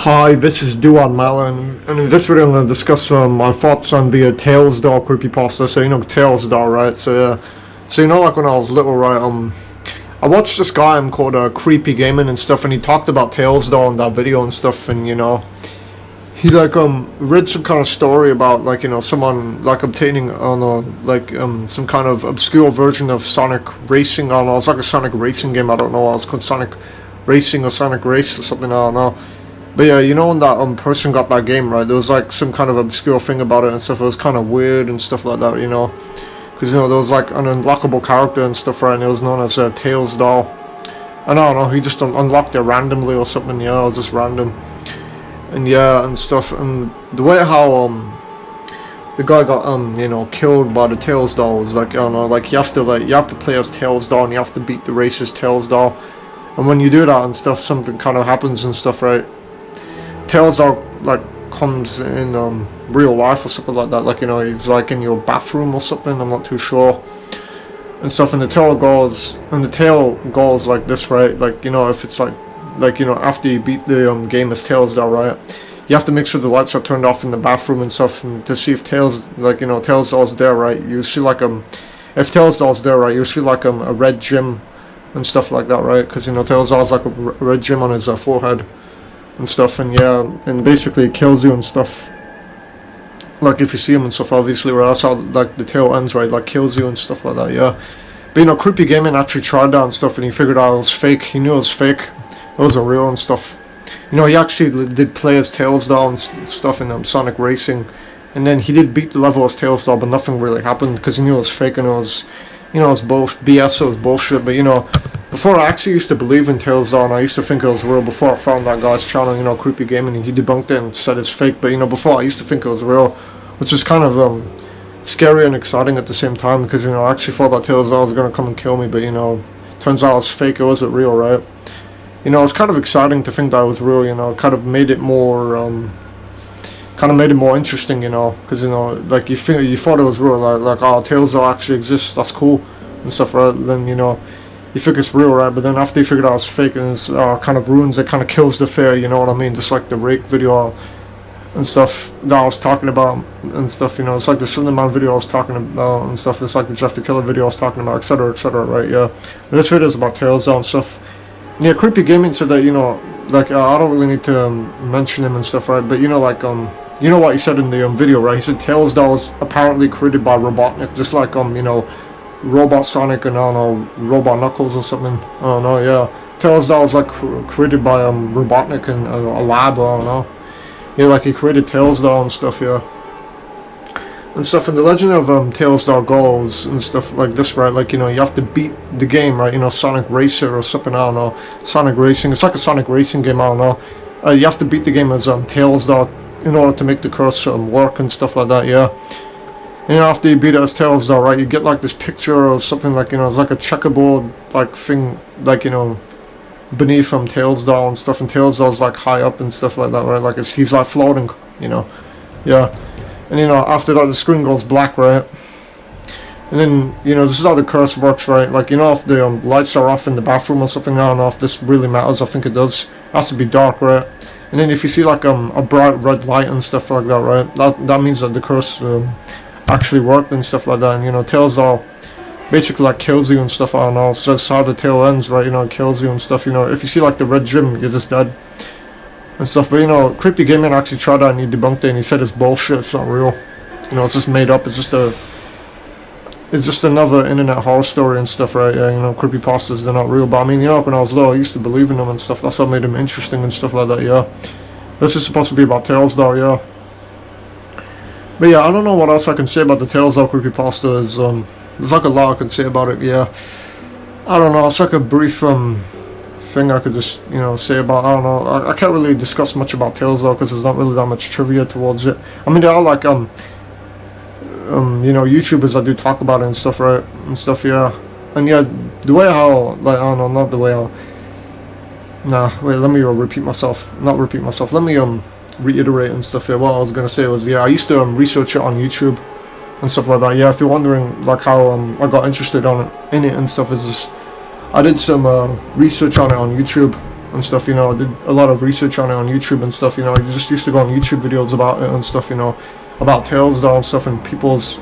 Hi, this is Duan Malin, and in this video I'm going to discuss my thoughts on the Tails doll creepypasta. So, Tails doll, right? So like when I was little, right, I watched this guy called Creepy Gaming and stuff, and he talked about Tails doll in that video and stuff, and he read some kind of story about someone obtaining some kind of obscure version of Sonic Racing. I don't know, it's like a Sonic Racing game. I don't know, it's called Sonic Racing or Sonic Race or something, I don't know. But yeah, when that person got that game, right, there was like some kind of obscure thing about it and stuff. It was kind of weird and stuff like that, because there was like an unlockable character and stuff, right, and it was known as a Tails doll. And I don't know, he just unlocked it randomly or something. It was just random. And yeah, and stuff. And the way how the guy got killed by the Tails doll was like, I don't know, like you have to play as Tails doll and you have to beat the racist Tails doll. And when you do that and stuff, something kind of happens and stuff, right? Tails doll comes in real life or something like that, he's like in your bathroom or something, I'm not too sure, and stuff. And the tail goes like this, right? If it's after you beat the game as Tails doll, right, you have to make sure the lights are turned off in the bathroom and stuff, and to see if Tails Tails doll's there, right? You see if Tails doll's there, right, you see a red gem and stuff like that, right? Because Tails doll's like a red gem on his forehead and stuff, and yeah, and basically it kills you and stuff. Like if you see him and stuff, obviously, right, that's how the tail ends, right? Like kills you and stuff like that, yeah. But Creepy Gaming actually tried that and stuff, and he figured out it was fake. He knew it was fake. It wasn't real and stuff. He actually did play as Tails doll and stuff in Sonic Racing, and then he did beat the level as Tails doll, but nothing really happened because he knew it was fake and it was, it was BS, it was bullshit. But before, I actually used to believe in Tails doll, and I used to think it was real before I found that guy's channel, Creepy Gaming, and he debunked it and said it's fake. But before, I used to think it was real, which is kind of scary and exciting at the same time, because I actually thought that Tails doll was gonna come and kill me, but turns out it's fake. It wasn't real, right? It's kind of exciting to think that it was real. It kind of made it more interesting, because you thought it was real, oh, Tails doll actually exists, that's cool and stuff, right? Then you think it's real, right? But then after you figured out it's fake, and it's kind of ruins it, kind of kills the fear, you know what I mean? Just like the Rake video and stuff that I was talking about and stuff, it's like the Slenderman video I was talking about and stuff, it's like the Jeff the Killer video I was talking about, etc, right? Yeah, and this video is about Tails doll and stuff. And yeah, Creepy Gaming said that, I don't really need to mention him and stuff, right? But what he said in the video, right? He said Tails doll was apparently created by Robotnik, just like Robot Sonic and I don't know, Robot Knuckles or something. I don't know, yeah. Tails doll was created by Robotnik in a lab, I don't know. Yeah, he created Tails doll and stuff, yeah. And stuff, and the legend of Tails doll goes and stuff like this, right? You have to beat the game, right? Sonic Racer or something, I don't know. Sonic Racing, it's like a Sonic Racing game, I don't know. You have to beat the game as Tails doll in order to make the curse work and stuff like that, yeah. And after you beat it as Tails doll, right, you get this picture or something it's like a checkerboard thing, beneath Tails doll and stuff, and Tails doll's high up and stuff like that, right? He's floating, yeah. And after that the screen goes black, right? And then this is how the curse works, right? If the lights are off in the bathroom or something, I don't know if this really matters. I think it does. It has to be dark, right? And then if you see a bright red light and stuff like that, right, that means that the curse actually worked and stuff like that. And Tails doll basically kills you and stuff, I don't know. So that's how the tail ends, right? It kills you and stuff. If you see the red gem, you're just dead and stuff. But Creepy Gaming actually tried that and he debunked it, and he said it's bullshit, it's not real. It's just made up. It's just another internet horror story and stuff, right? Yeah, creepypastas, they're not real. But I mean, when I was little, I used to believe in them and stuff. That's what made them interesting and stuff like that, yeah. This is supposed to be about Tails doll, yeah. But yeah, I don't know what else I can say about the Tails doll creepypasta. There's a lot I can say about it, yeah. I don't know, it's a brief thing I could just, say about, I don't know. I can't really discuss much about Tails doll because there's not really that much trivia towards it. I mean, there are YouTubers that do talk about it and stuff, right? And stuff, yeah. And yeah, the way how, I don't know, not the way how, nah, wait, let me repeat myself. Not repeat myself, let me, reiterate and stuff, yeah. What I was gonna say was, yeah, I used to, research it on YouTube and stuff like that, yeah. If you're wondering, how, I got interested in it and stuff, is just, I did some, research on it on YouTube and stuff, you know. I did a lot of research on it on YouTube and stuff, you know. I just used to go on YouTube videos about it and stuff, you know, about Tales doll and stuff, and people's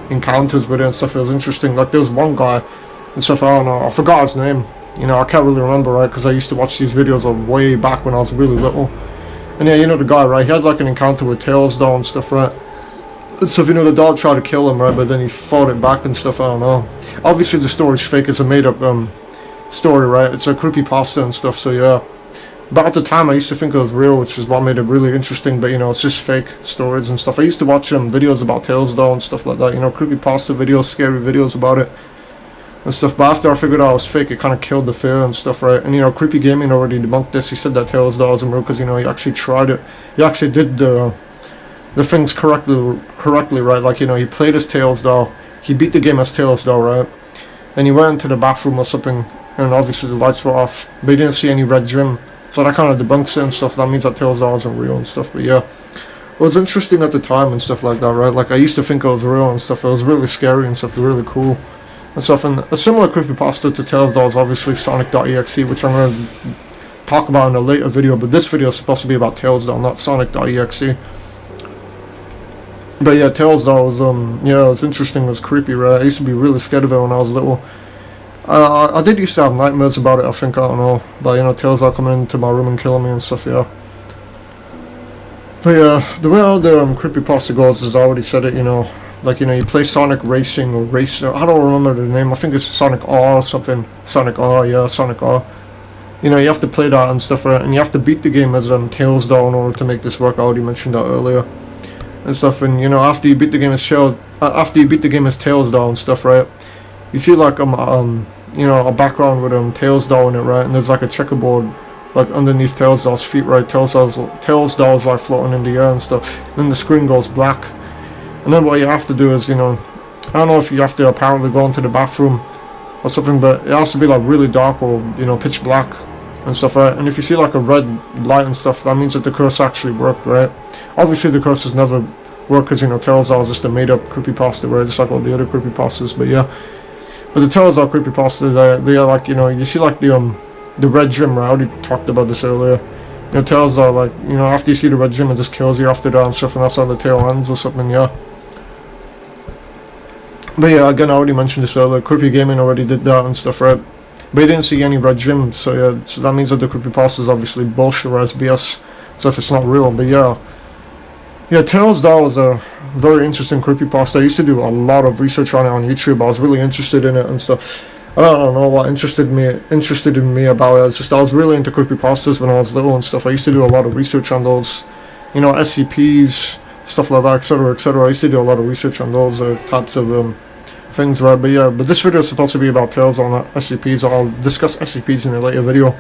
encounters with it and stuff. It was interesting. Like, there was one guy and stuff, I don't know, I forgot his name, you know, I can't really remember, right, because I used to watch these videos way back when I was really little. And yeah, you know the guy, right, he had like an encounter with Tales doll and stuff, right. And stuff, you know, the dog tried to kill him, right, but then he fought it back and stuff, I don't know. Obviously the story's fake, it's a made up story, right, it's a creepypasta and stuff, so yeah. But at the time I used to think it was real, which is what made it really interesting, but you know, it's just fake stories and stuff. I used to watch videos about Tales doll and stuff like that, you know, creepypasta videos, scary videos about it and stuff. But after I figured out it was fake, it kind of killed the fear and stuff, right. And you know, Creepy Gaming already debunked this. He said that Tales doll isn't real because, you know, he actually tried it. He actually did the things correctly, right. Like, you know, he played as Tales doll, he beat the game as Tales doll, right. Then he went into the bathroom or something, and obviously the lights were off, but he didn't see any red gym. So that kind of debunks it and stuff. That means that Tales doll isn't real and stuff. But yeah, it was interesting at the time and stuff like that, right? Like, I used to think it was real and stuff. It was really scary and stuff, really cool and stuff. And a similar creepypasta to Tales doll is obviously Sonic.exe, which I'm going to talk about in a later video. But this video is supposed to be about Tales doll, not Sonic.exe. But yeah, Tales doll was, yeah, it was interesting, it was creepy, right? I used to be really scared of it when I was little. I did used to have nightmares about it, I think, I don't know. But, you know, Tales doll coming into my room and killing me and stuff, yeah. But yeah, the way all the creepypasta goes is, I already said it, you know. Like, you know, you play Sonic Racing or Racer, I don't remember the name, I think it's Sonic R or something. Sonic R, yeah, Sonic R. You know, you have to play that and stuff, right? And you have to beat the game as Tales doll in order to make this work. I already mentioned that earlier. And stuff, and you know, after you beat the game as Tales doll and stuff, right? You see like you know, a background with Tales doll in it, right? And there's like a checkerboard like underneath Tales doll's feet, right? Tales doll's like floating in the air and stuff. Then the screen goes black, and then what you have to do is, you know, I don't know if you have to apparently go into the bathroom or something, but it has to be like really dark or, you know, pitch black and stuff, right? And if you see like a red light and stuff, that means that the curse actually worked, right? Obviously the curse has never worked because, you know, Tales doll is just a made up creepypasta, right? Just like all the other creepypastas, but yeah. But the Tales doll creepypasta, they are like, you know, you see like the red gym, right? I already talked about this earlier. You know, Tales doll, like, you know, after you see the red gym, it just kills you after that and stuff, and that's how the tale ends or something, yeah. But yeah, again, I already mentioned this earlier, Creepy Gaming already did that and stuff, right? But he didn't see any red gym, so yeah, so that means that the creepypasta is obviously bullshit, or BS, so if it's not real, but yeah. Yeah, Tales doll was a very interesting creepypasta. I used to do a lot of research on it on YouTube. I was really interested in it and stuff. I don't know what interested in me about it. It's just I was really into creepypastas when I was little and stuff. I used to do a lot of research on those, you know, SCPs, stuff like that, etc., etc. I used to do a lot of research on those types of things, right? But yeah, but this video is supposed to be about Tales doll, not SCPs. I'll discuss SCPs in a later video.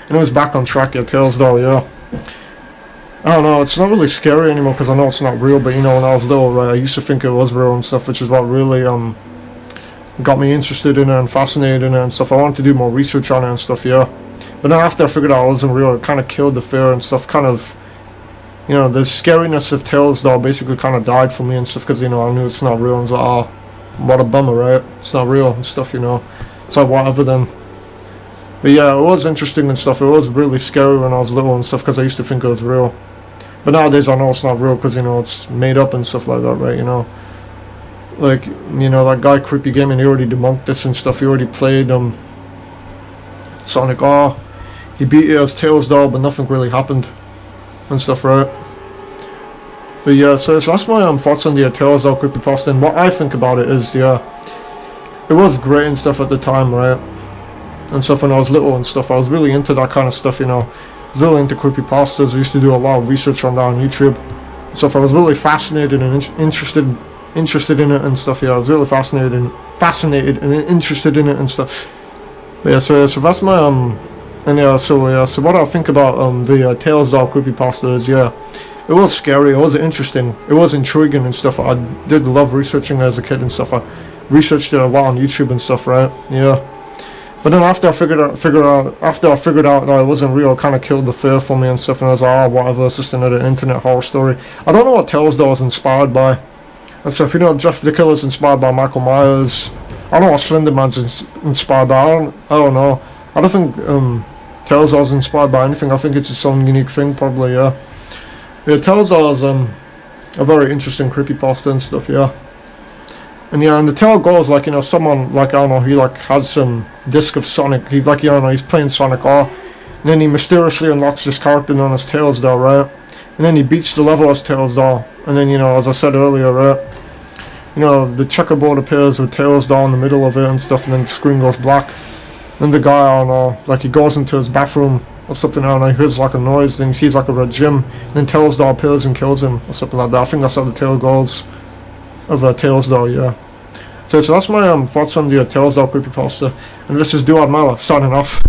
And it was back on track, yeah, Tales doll, yeah. I don't know, it's not really scary anymore because I know it's not real, but you know, when I was little, right, I used to think it was real and stuff, which is what really got me interested in it and fascinated in it and stuff. I wanted to do more research on it and stuff, yeah. But then after I figured out it wasn't real, it kind of killed the fear and stuff, kind of, you know, the scariness of Tales doll basically kind of died for me and stuff, because, you know, I knew it's not real, and I was like, oh, what a bummer, right, it's not real and stuff, you know. It's like, whatever then. But yeah, it was interesting and stuff. It was really scary when I was little and stuff, because I used to think it was real. But nowadays I know it's not real because, you know, it's made up and stuff like that, right, you know. Like, you know, that guy Creepy Gaming, he already debunked this and stuff. He already played Sonic R. He beat it as Tales doll, but nothing really happened and stuff, right. But yeah, so that's my thoughts on the Tales doll creepypasta, and what I think about it is, yeah, it was great and stuff at the time, right, and stuff when I was little and stuff. I was really into that kind of stuff, you know. I was really into creepypastas. I used to do a lot of research on that on YouTube and stuff. I was really fascinated and interested in it and stuff. Yeah, I was really fascinated and interested in it and stuff. But yeah, so that's my and yeah, so what I think about the Tales doll creepypasta is, yeah, it was scary, it was interesting, it was intriguing and stuff. I did love researching it as a kid and stuff. I researched it a lot on YouTube and stuff, right? Yeah. But then after I figured out that it wasn't real, it kind of killed the fear for me and stuff, and I was like, oh, whatever, it's just another internet horror story. I don't know what Tales doll is inspired by. And so if you know, Jeff the Killer is inspired by Michael Myers. I don't know what Slender Man's inspired by. I don't know. I don't think Tales of is inspired by anything. I think it's its own unique thing, probably. Yeah. Yeah, Tales of is a very interesting creepypasta and stuff. Yeah. And yeah, and the tale goes like, you know, someone like, I don't know, he like has some disc of Sonic. He's like, you know, he's playing Sonic R, and then he mysteriously unlocks this character known as Tails doll, right? And then he beats the level as Tails doll, and then, you know, as I said earlier, right? You know, the checkerboard appears with Tails doll in the middle of it and stuff, and then the screen goes black. Then the guy, I don't know, like he goes into his bathroom or something, I don't know, he hears like a noise, then he sees like a red gym, and then Tails doll appears and kills him or something like that. I think that's how the tale goes of Tails doll, yeah. So that's my thoughts on the Tales doll creepypasta, and this is Duard Mala signing off.